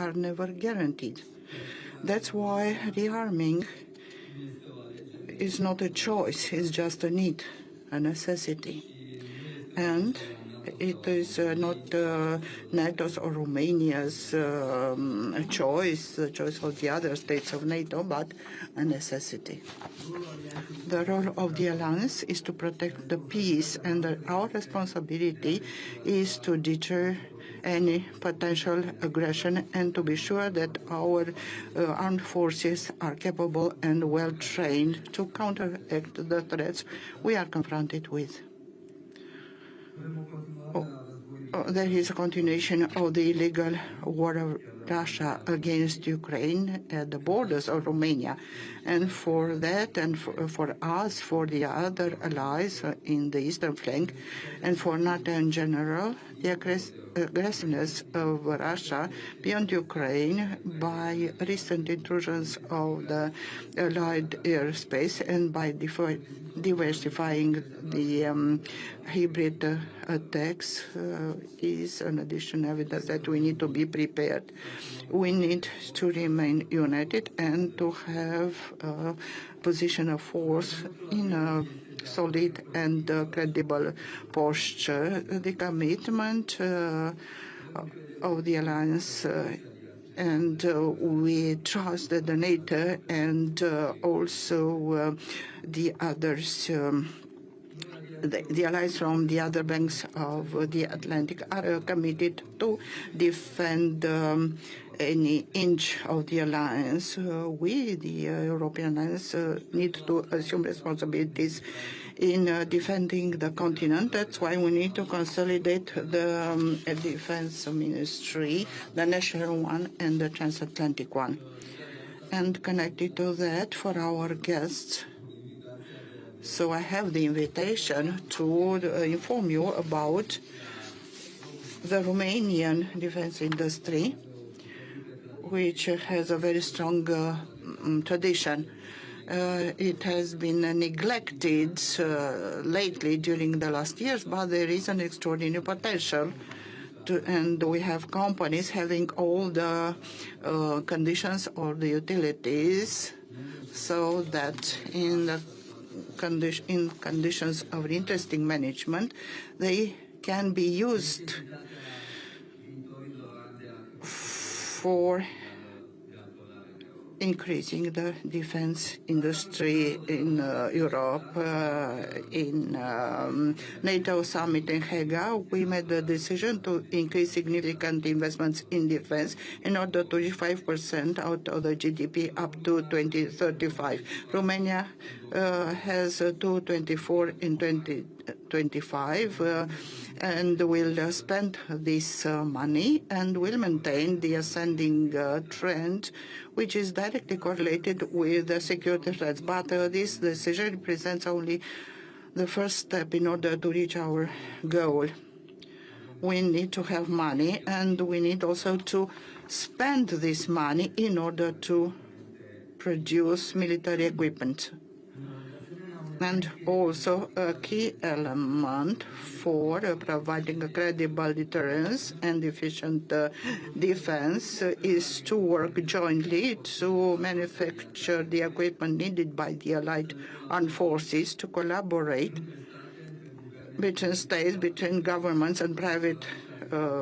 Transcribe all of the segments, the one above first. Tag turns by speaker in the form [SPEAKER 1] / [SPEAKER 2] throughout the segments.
[SPEAKER 1] are never guaranteed. That's why rearming is not a choice, it's just a need, a necessity. And it is not NATO's or Romania's choice, the choice of the other states of NATO, but a necessity. The role of the alliance is to protect the peace, and our responsibility is to deter any potential aggression and to be sure that our armed forces are capable and well trained to counteract the threats we are confronted with. There is a continuation of the illegal war of Russia against Ukraine at the borders of Romania. And for that, and for us, for the other allies in the eastern flank, and for NATO in general, the aggressiveness of Russia beyond Ukraine by recent intrusions of the Allied airspace and by diversifying the hybrid attacks is an additional evidence that we need to be prepared. We need to remain united and to have a position of force in a solid and credible posture. The commitment of the alliance and we trust that the NATO and also the others, the allies from the other banks of the Atlantic are committed to defend any inch of the alliance. We, the European alliance, need to assume responsibilities in defending the continent. That's why we need to consolidate the defense ministry, the national one and the transatlantic one. And connected to that, for our guests, so I have the invitation to inform you about the Romanian defense industry, which has a very strong tradition. It has been neglected lately during the last years, but there is an extraordinary potential. And we have companies having all the conditions or the utilities so that in conditions of interesting management, they can be used for increasing the defense industry in Europe. In NATO summit in Hague, we made the decision to increase significant investments in defense in order to reach 5% out of the GDP up to 2035. Romania has 2.24 in 2025 and will spend this money and will maintain the ascending trend, which is directly correlated with the security threats. But this decision represents only the first step in order to reach our goal. We need to have money, and we need also to spend this money in order to produce military equipment. And also a key element for providing a credible deterrence and efficient defense is to work jointly to manufacture the equipment needed by the Allied armed forces, to collaborate between states, between governments and private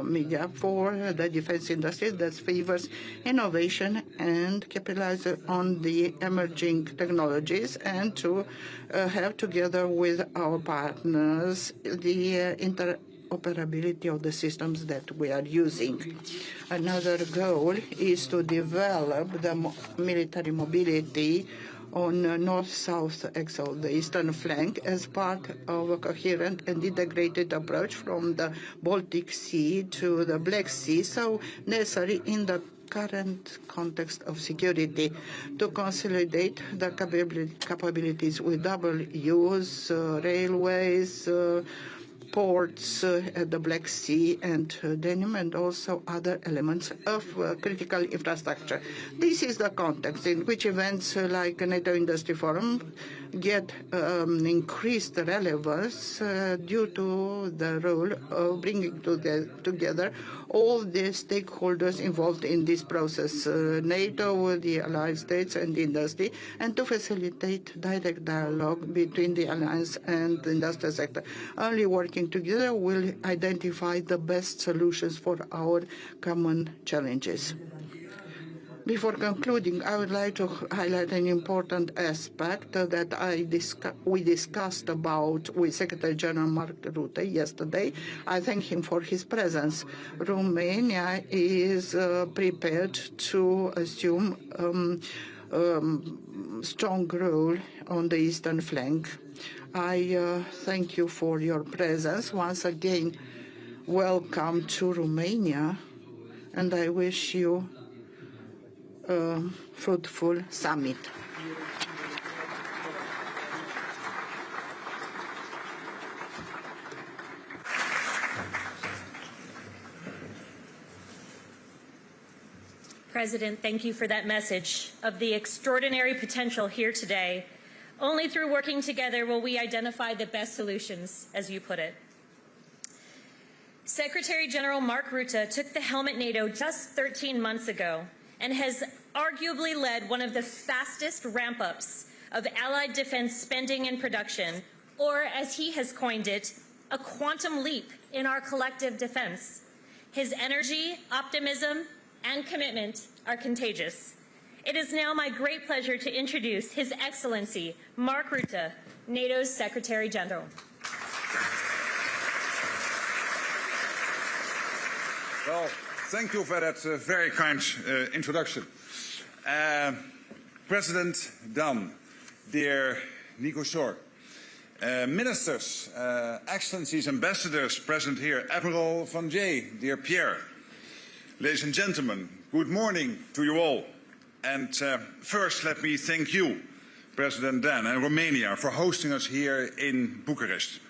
[SPEAKER 1] media for the defense industry that favors innovation and capitalize on the emerging technologies, and to have together with our partners the interoperability of the systems that we are using. Another goal is to develop the military mobility on north-south axle, the eastern flank, as part of a coherent and integrated approach from the Baltic Sea to the Black Sea, so necessary in the current context of security, to consolidate the capabilities with double use, railways, ports at the Black Sea and Danube, and also other elements of critical infrastructure. This is the context in which events like NATO-Industry Forum get increased relevance due to the role of bringing together all the stakeholders involved in this process, NATO, the allied states and the industry, and to facilitate direct dialogue between the alliance and the industrial sector. Only working together will identify the best solutions for our common challenges. Before concluding, I would like to highlight an important aspect that we discussed about with Secretary General Mark Rutte yesterday. I thank him for his presence. Romania is prepared to assume strong role on the eastern flank. I thank you for your presence. Once again, welcome to Romania, and I wish you fruitful summit.
[SPEAKER 2] President, thank you for that message of the extraordinary potential here today. Only through working together will we identify the best solutions, as you put it. Secretary General Mark Rutte took the helm at NATO just 13 months ago and has arguably led one of the fastest ramp-ups of allied defense spending and production, or as he has coined it, a quantum leap in our collective defense. His energy, optimism, and commitment are contagious. It is now my great pleasure to introduce His Excellency Mark Rutte, NATO's Secretary General.
[SPEAKER 3] Well, thank you for that very kind introduction. President Dan, dear Nico Shor, ministers, excellencies, ambassadors present here, Admiral Van Jay, dear Pierre, ladies and gentlemen, good morning to you all. And first, let me thank you, President Dan, and Romania for hosting us here in Bucharest,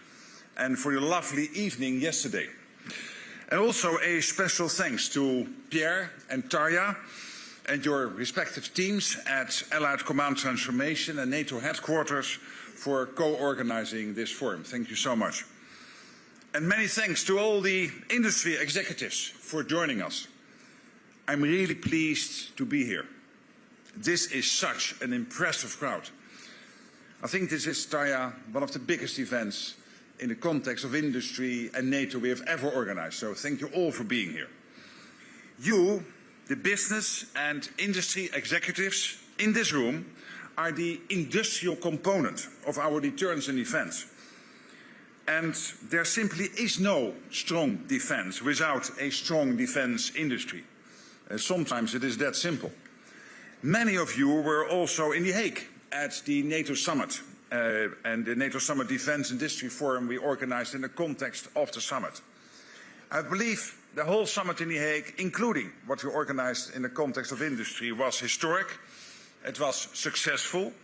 [SPEAKER 3] and for your lovely evening yesterday. And also a special thanks to Pierre and Tarja and your respective teams at Allied Command Transformation and NATO headquarters for co-organizing this forum. Thank you so much. And many thanks to all the industry executives for joining us. I'm really pleased to be here. This is such an impressive crowd. I think this is, Tarja, one of the biggest events in the context of industry and NATO we have ever organized. So thank you all for being here. You, the business and industry executives in this room, are the industrial component of our deterrence and defense. And there simply is no strong defense without a strong defense industry. Sometimes it is that simple. Many of you were also in The Hague at the NATO summit. And the NATO Summit Defense Industry Forum we organized in the context of the summit. I believe the whole summit in The Hague, including what we organized in the context of industry, was historic, it was successful,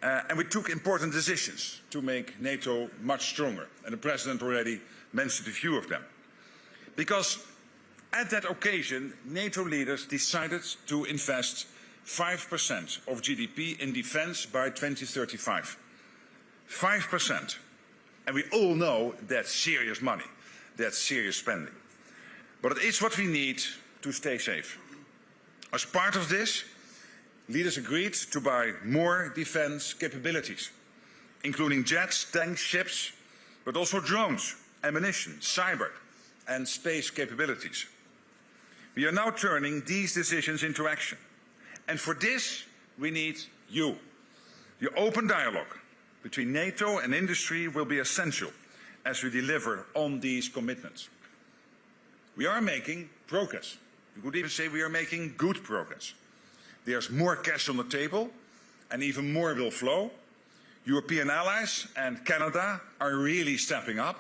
[SPEAKER 3] and we took important decisions to make NATO much stronger. And the President already mentioned a few of them. Because at that occasion, NATO leaders decided to invest 5% of GDP in defense by 2035. 5%. And we all know that's serious money. That's serious spending. But it is what we need to stay safe. As part of this, leaders agreed to buy more defense capabilities, including jets, tanks, ships, but also drones, ammunition, cyber, and space capabilities. We are now turning these decisions into action. And for this, we need you. Your open dialogue between NATO and industry will be essential as we deliver on these commitments. We are making progress. You could even say we are making good progress. There's more cash on the table, and even more will flow. European allies and Canada are really stepping up,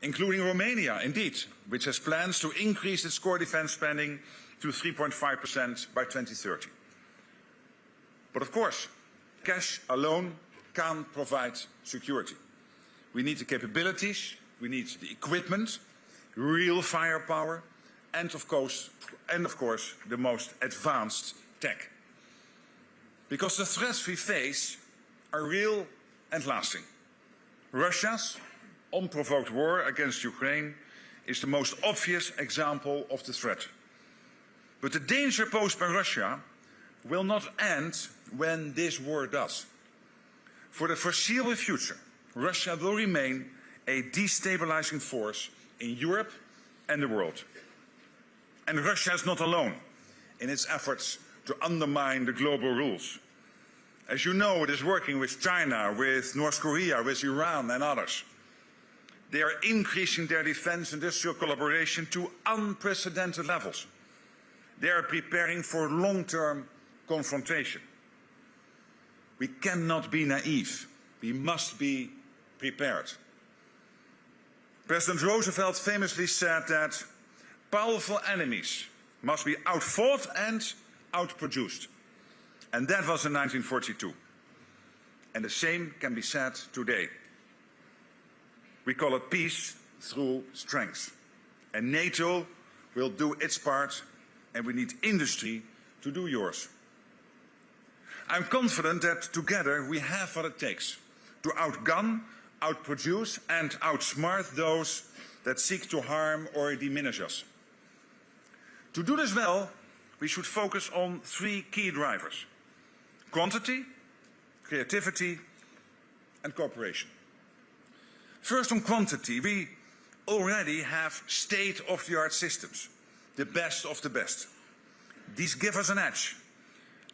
[SPEAKER 3] including Romania, indeed, which has plans to increase its core defense spending to 3.5% by 2030. But of course, cash alone can't provide security. We need the capabilities, we need the equipment, real firepower, and of course, the most advanced tech. Because the threats we face are real and lasting. Russia's unprovoked war against Ukraine is the most obvious example of the threat. But the danger posed by Russia will not end when this war does. For the foreseeable future, Russia will remain a destabilizing force in Europe and the world. And Russia is not alone in its efforts to undermine the global rules. As you know, it is working with China, with North Korea, with Iran and others. They are increasing their defense industrial collaboration to unprecedented levels. They are preparing for long-term confrontation. We cannot be naive. We must be prepared. President Roosevelt famously said that powerful enemies must be outfought and outproduced. And that was in 1942. And the same can be said today. We call it peace through strength. And NATO will do its part, and we need industry to do yours. I'm confident that together we have what it takes to outgun, outproduce and outsmart those that seek to harm or diminish us. To do this well, we should focus on three key drivers: quantity, creativity and cooperation. First, on quantity, we already have state-of-the-art systems, the best of the best. These give us an edge,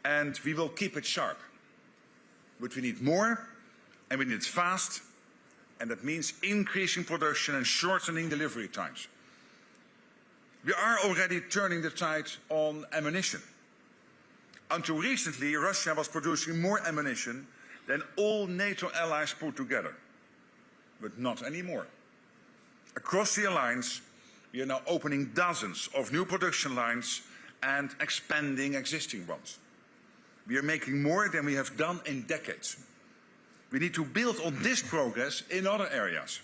[SPEAKER 3] and we will keep it sharp. But we need more, and we need it fast, and that means increasing production and shortening delivery times. We are already turning the tide on ammunition. Until recently, Russia was producing more ammunition than all NATO allies put together. But not anymore. Across the alliance, we are now opening dozens of new production lines and expanding existing ones. We are making more than we have done in decades. We need to build on this progress in other areas,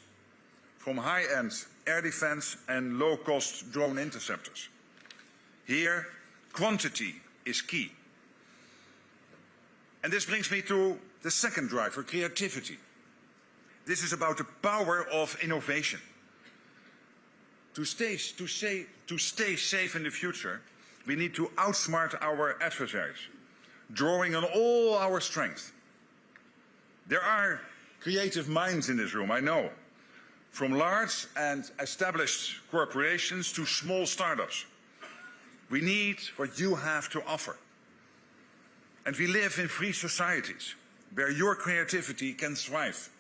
[SPEAKER 3] from high-end air defense and low-cost drone interceptors. Here, quantity is key. And this brings me to the second driver, creativity. This is about the power of innovation. To stay safe in the future, we need to outsmart our adversaries, drawing on all our strength. There are creative minds in this room, I know, from large and established corporations to small startups. We need what you have to offer. And we live in free societies where your creativity can thrive.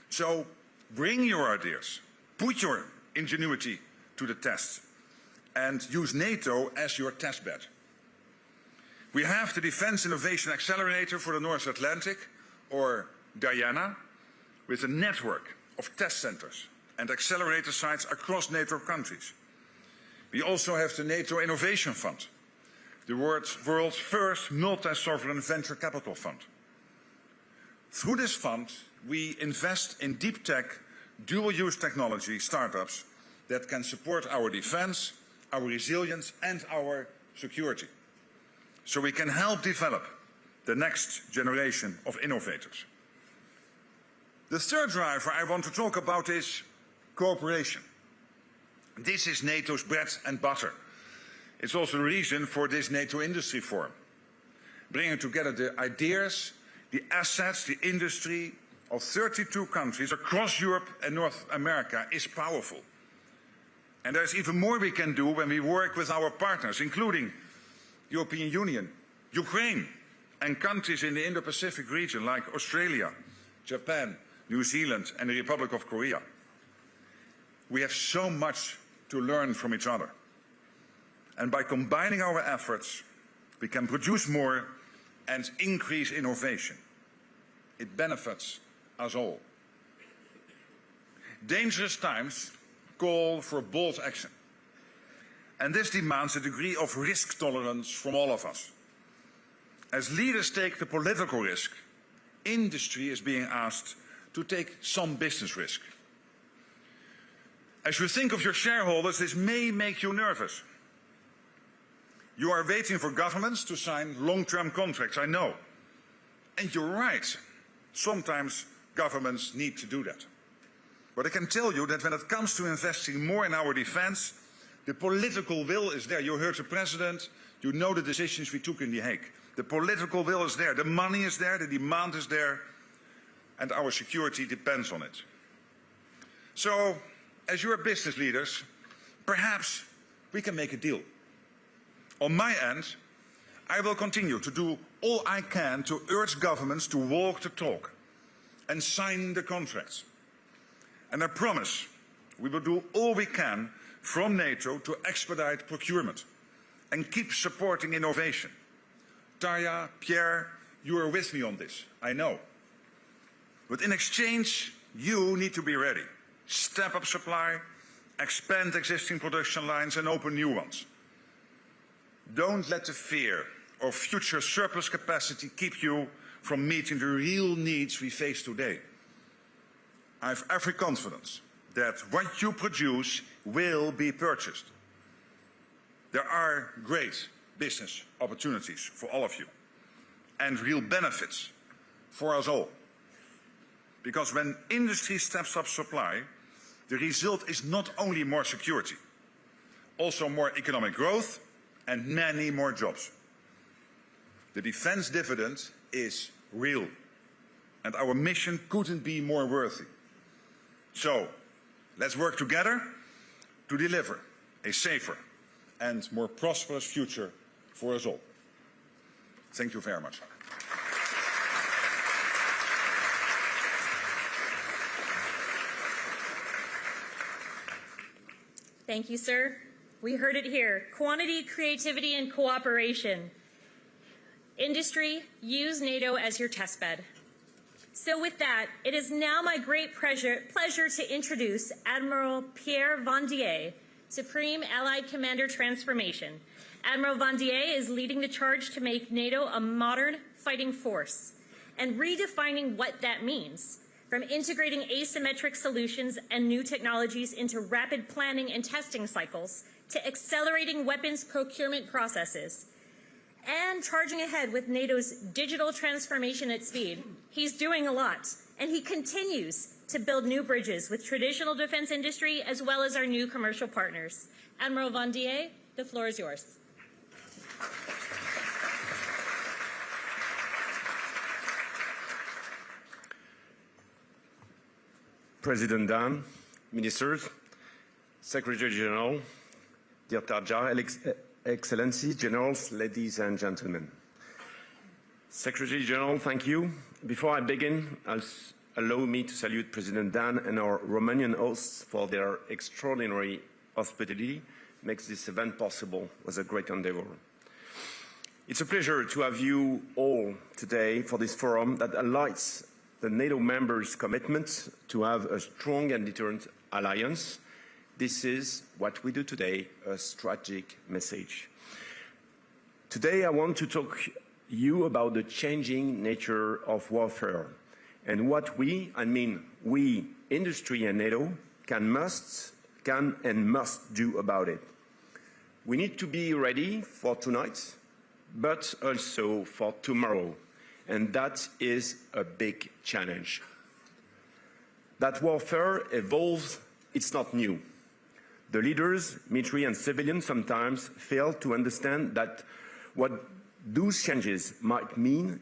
[SPEAKER 3] So bring your ideas, put your ingenuity to the test, and use NATO as your testbed. We have the Defence Innovation Accelerator for the North Atlantic, or Diana, with a network of test centers and accelerator sites across NATO countries. We also have the NATO Innovation Fund, the world's first multi-sovereign venture capital fund. Through this fund, we invest in deep tech, dual-use technology startups that can support our defense, our resilience and our security. So we can help develop the next generation of innovators. The third driver I want to talk about is cooperation. This is NATO's bread and butter. It's also the reason for this NATO-Industry Forum. Bringing together the ideas, the assets, the industry of 32 countries across Europe and North America is powerful. And there's even more we can do when we work with our partners, including the European Union, Ukraine, and countries in the Indo-Pacific region like Australia, Japan, New Zealand, and the Republic of Korea. We have so much to learn from each other. And by combining our efforts, we can produce more and increase innovation. It benefits us all. Dangerous times call for bold action. And this demands a degree of risk tolerance from all of us. As leaders take the political risk, industry is being asked to take some business risk. As you think of your shareholders, this may make you nervous. You are waiting for governments to sign long-term contracts, I know. And you're right. Sometimes governments need to do that. But I can tell you that when it comes to investing more in our defense, the political will is there. You heard the President, you know the decisions we took in The Hague. The political will is there, the money is there, the demand is there, and our security depends on it. So, as your business leaders, perhaps we can make a deal. On my end, I will continue to do all I can to urge governments to walk the talk and sign the contracts. And I promise we will do all we can from NATO to expedite procurement and keep supporting innovation. Tarja, Pierre, you are with me on this, I know. But in exchange, you need to be ready. Step up supply, expand existing production lines and open new ones. Don't let the fear of future surplus capacity keep you from meeting the real needs we face today. I have every confidence that what you produce will be purchased. There are great business opportunities for all of you and real benefits for us all. Because when industry steps up supply, the result is not only more security, also more economic growth and many more jobs. The defense dividend is real, and our mission couldn't be more worthy. So, let's work together to deliver a safer and more prosperous future for us all. Thank you very much.
[SPEAKER 2] Thank you, sir. We heard it here. Quantity, creativity, and cooperation. Industry, use NATO as your testbed. So with that, it is now my great pleasure to introduce Admiral Pierre Vandier, Supreme Allied Commander Transformation. Admiral Vandier is leading the charge to make NATO a modern fighting force and redefining what that means, from integrating asymmetric solutions and new technologies into rapid planning and testing cycles to accelerating weapons procurement processes and charging ahead with NATO's digital transformation at speed. He's doing a lot, and he continues to build new bridges with traditional defense industry as well as our new commercial partners. Admiral Vandier, the floor is yours.
[SPEAKER 4] President Dan, Ministers, Secretary General, dear Tarja, Excellencies, Generals, ladies and gentlemen. Secretary General, thank you. Before I begin, allow me to salute President Dan and our Romanian hosts for their extraordinary hospitality. Makes this event possible. It was a great endeavor. It's a pleasure to have you all today for this forum that highlights the NATO members' commitment to have a strong and deterrent alliance. This is what we do today, a strategic message. Today I want to talk to you about the changing nature of warfare and what we, industry and NATO, can and must do about it. We need to be ready for tonight, but also for tomorrow, and that is a big challenge. That warfare evolves, it's not new. The leaders, military and civilian, sometimes fail to understand that what those changes might mean,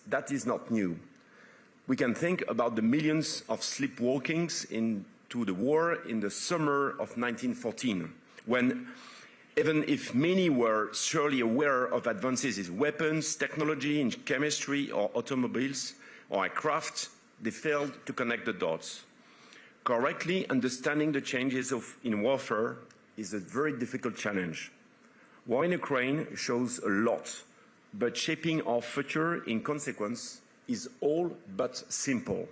[SPEAKER 4] that is not new. We can think about the millions of sleepwalkings into the war in the summer of 1914, when even if many were surely aware of advances in weapons, technology, in chemistry or automobiles or aircraft, they failed to connect the dots. Correctly understanding the changes in warfare is a very difficult challenge. War in Ukraine shows a lot, but shaping our future in consequence is all but simple.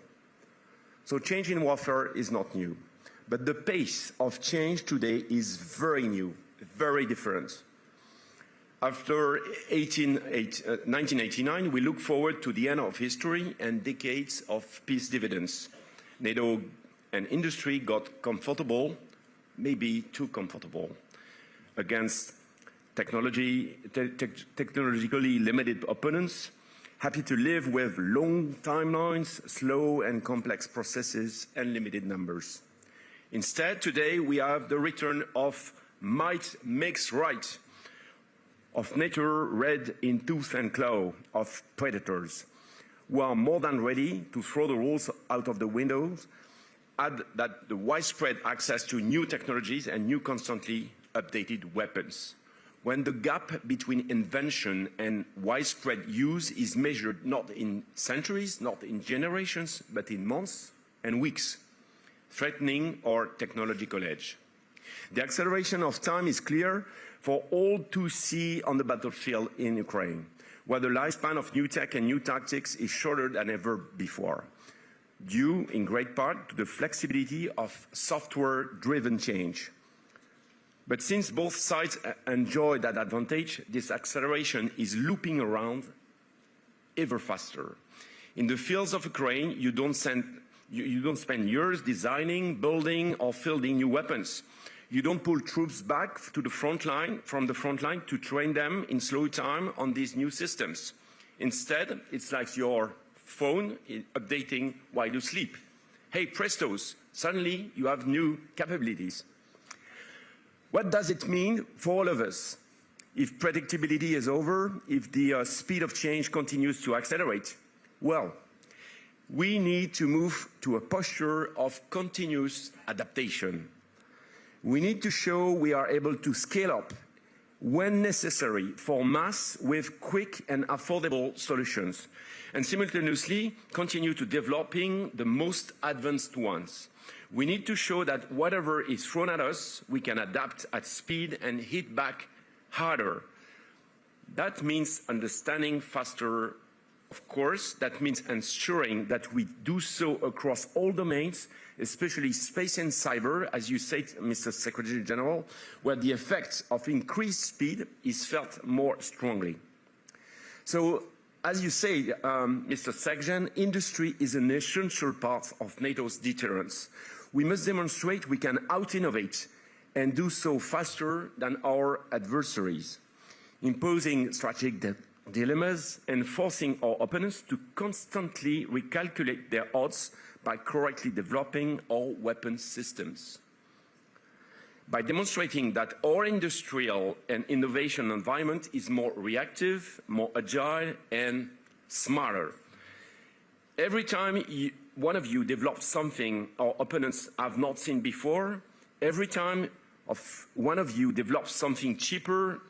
[SPEAKER 4] So change in warfare is not new, but the pace of change today is very new, very different. After 1989, we look forward to the end of history and decades of peace dividends. NATO and industry got comfortable, maybe too comfortable, against technologically limited opponents, happy to live with long timelines, slow and complex processes, and limited numbers. Instead, today we have the return of might makes right, of nature red in tooth and claw, of predators, who are more than ready to throw the rules out of the windows, add that the widespread access to new technologies and new constantly updated weapons. When the gap between invention and widespread use is measured not in centuries, not in generations, but in months and weeks, threatening our technological edge. The acceleration of time is clear for all to see on the battlefield in Ukraine, where the lifespan of new tech and new tactics is shorter than ever before, due in great part to the flexibility of software-driven change. But since both sides enjoy that advantage, this acceleration is looping around ever faster. In the fields of Ukraine, you don't spend years designing, building, or fielding new weapons. You don't pull troops back to the front line, from the front line to train them in slow time on these new systems. Instead, it's like your phone updating while you sleep. Hey, prestos, suddenly you have new capabilities. What does it mean for all of us? If predictability is over, if the speed of change continues to accelerate, well, we need to move to a posture of continuous adaptation. We need to show we are able to scale up when necessary for mass with quick and affordable solutions, and simultaneously continue to developing the most advanced ones. We need to show that whatever is thrown at us, we can adapt at speed and hit back harder. That means understanding faster, of course. That means ensuring that we do so across all domains, especially space and cyber, as you said, Mr. Secretary General, where the effect of increased speed is felt more strongly. So, as you say, Mr. Secgen, industry is an essential part of NATO's deterrence. We must demonstrate we can out-innovate and do so faster than our adversaries, imposing strategic dilemmas and forcing our opponents to constantly recalculate their odds by correctly developing our weapons systems. By demonstrating that our industrial and innovation environment is more reactive, more agile, and smarter. Every time one of you develops something our opponents have not seen before, every time one of you develops something cheaper,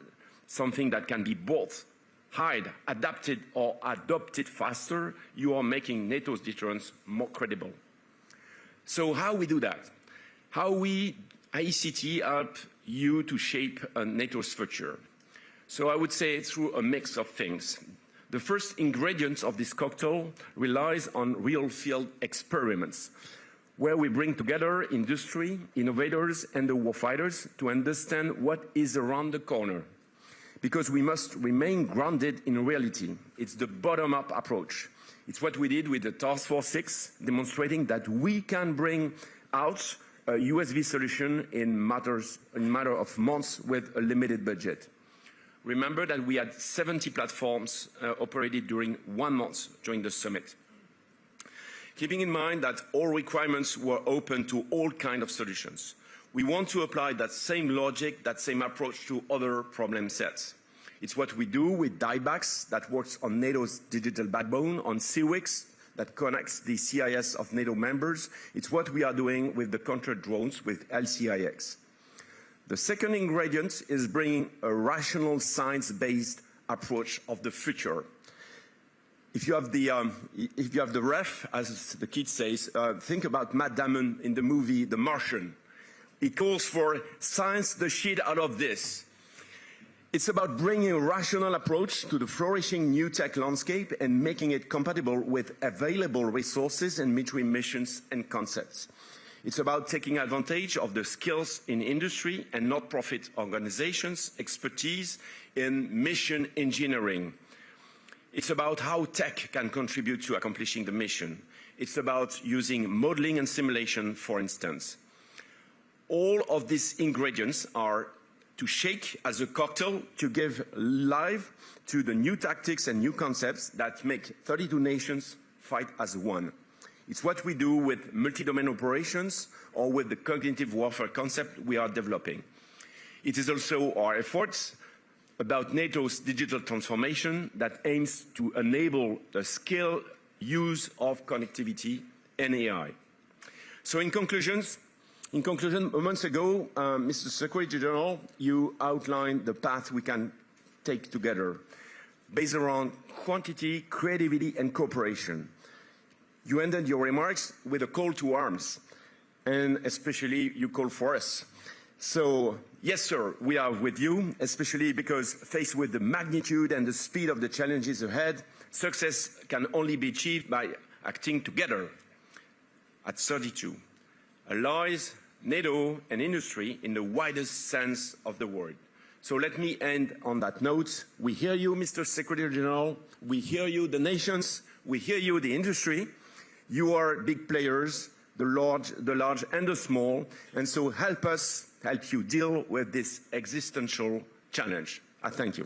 [SPEAKER 4] something that can be bought, hide, adapted, or adopted faster, you are making NATO's deterrence more credible. So how we do that? How we, ICT, help you to shape NATO's future? So I would say through a mix of things. The first ingredient of this cocktail relies on real field experiments, where we bring together industry, innovators, and the warfighters to understand what is around the corner. Because we must remain grounded in reality. It's the bottom-up approach. It's what we did with the Task Force 6, demonstrating that we can bring out a USV solution in matter of months with a limited budget. Remember that we had 70 platforms operated during 1 month during the summit. Keeping in mind that all requirements were open to all kinds of solutions, we want to apply that same logic, that same approach to other problem sets. It's what we do with DIBAX that works on NATO's digital backbone, on CWIX that connects the CIS of NATO members. It's what we are doing with the counter drones with LCIX. The second ingredient is bringing a rational science-based approach of the future. If you have the ref, as the kid says, think about Matt Damon in the movie The Martian. It calls for science the shit out of this. It's about bringing a rational approach to the flourishing new tech landscape and making it compatible with available resources and military missions and concepts. It's about taking advantage of the skills in industry and not-profit organizations' expertise in mission engineering. It's about how tech can contribute to accomplishing the mission. It's about using modeling and simulation, for instance. All of these ingredients are to shake as a cocktail to give life to the new tactics and new concepts that make 32 nations fight as one. It's what we do with multi-domain operations or with the cognitive warfare concept we are developing. It is also our efforts about NATO's digital transformation that aims to enable the scale use of connectivity and AI. So in conclusion, months ago, Mr. Secretary General, you outlined the path we can take together, based around quantity, creativity, and cooperation. You ended your remarks with a call to arms, and especially you call for us. So, yes, sir, we are with you, especially because faced with the magnitude and the speed of the challenges ahead, success can only be achieved by acting together. At 32, allies, NATO, and industry in the widest sense of the word. So let me end on that note. We hear you, Mr. Secretary General. We hear you, the nations. We hear you, the industry. You are big players, the large and the small, and so help us help you deal with this existential challenge. I thank you.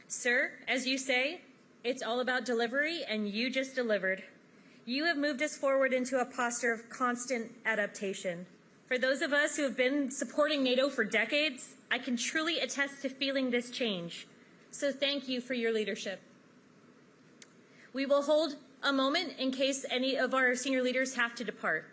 [SPEAKER 2] Sir, as you say, it's all about delivery, and you just delivered. You have moved us forward into a posture of constant adaptation. For those of us who have been supporting NATO for decades, I can truly attest to feeling this change. So thank you for your leadership. We will hold a moment in case any of our senior leaders have to depart.